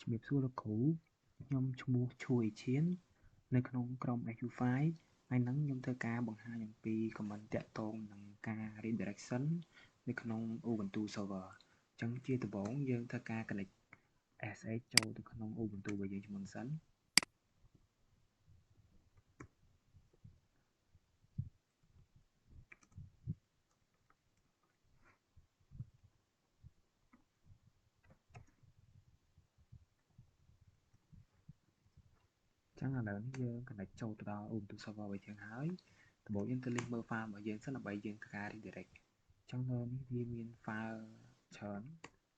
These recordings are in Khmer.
ជំរាបសួរលោកគ្រូខ្ញុំឈ្មោះឈួយឈៀននៅក្នុងក្រុម AQ5 ហើយនឹងខ្ញុំធ្វើការបង្ហាញអំពី comment តាក់ទងនឹងការ redirection នៅក្នុង Ubuntu server អញ្ចឹងជាដំបូងយើងធ្វើការ connect SH ចូលទៅក្នុង Ubuntu របស់យើងជាមុនសិនចឹងឥឡូវនេះយើង connect ចូលទៅដល់ Ubuntu server របស់យើងហើយដំបូងយើងទៅលេខមើល file របស់យើងសិនដើម្បីយើងធ្វើការ redirect អញ្ចឹងនៅនេះវាមាន file ច្រើន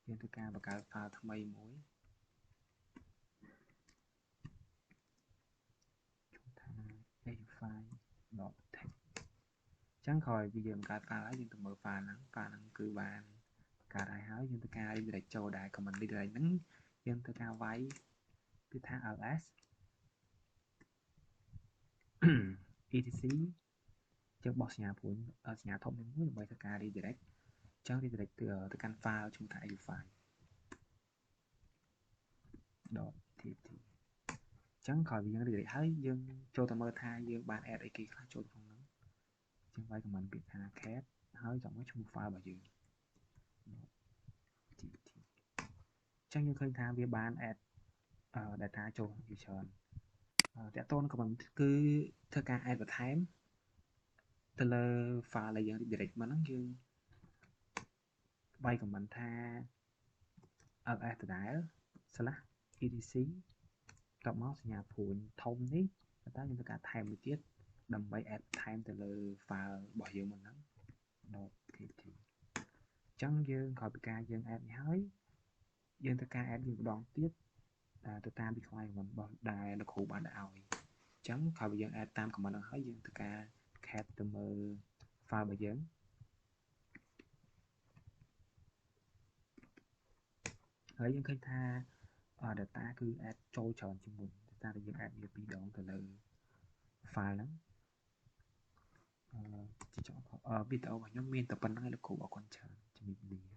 យើងធ្វើការបង្កើត file ថ្មីមួយថា a5.text អញ្ចឹងក្រោយពីយើងបង្កើត file ហើយយើងទៅមើល file ហ្នឹងគឺបានបង្កើតហើយយើងធ្វើការ redirect ចូលដែរ command redirect ហ្នឹងយើងធ្វើការវាយគឺថា ls etc ចឹងបោះសញ្ញាព្រួយសញ្ញាធំមួយដើម្បីធ្វើការ redirect អញ្ចឹង redirect ទៅកាន់ file ឈ្មោះថា au5.txt អញ្ចឹងក្រោយពីយើង redirect ហើយយើងចូលទៅមើលថាយើងបាន add អីគេខ្លះចូលក្នុងហ្នឹងអញ្ចឹងវាយ command ពាក្យថា cat ហើយចង់មកឈ្មោះ file របស់យើង txt អញ្ចឹងយើងឃើញថាវាបាន add data ចូលជាច្រើនតាក់ទងនឹង command គឺធ្វើការ add បន្ថែមទៅលើ file ដែលយើង redirect មកហ្នឹងយើងវាយ command ថា ls ដដែល /etc តបមកសញ្ញាព្រួយធំនេះតែយើងធ្វើការថែមមួយទៀតដើម្បី add ថែមទៅលើ file របស់យើងមុនហ្នឹង .txt អញ្ចឹងយើងក្រោយពីការយើង add នេះហើយយើងធ្វើការ add វាម្ដងទៀតទៅតាមពី requirement របស់ដែលលោកគ្រូបានដាក់ឲ្យអញ្ចឹងក្រោយពីយើង add តាម command ហ្នឹងហើយយើងធ្វើការ cat ទៅមើល file របស់យើងហើយយើងឃើញថា data គឺ add ចូលច្រើនជាងមុន data ដែលយើង add វា2ដងទៅលើ file ហ្នឹងជាចុងវីដេអូរបស់ខ្ញុំមានតែប៉ុណ្្នឹងឯងលោកគ្រូអរគុណច្រើនជំរាបលា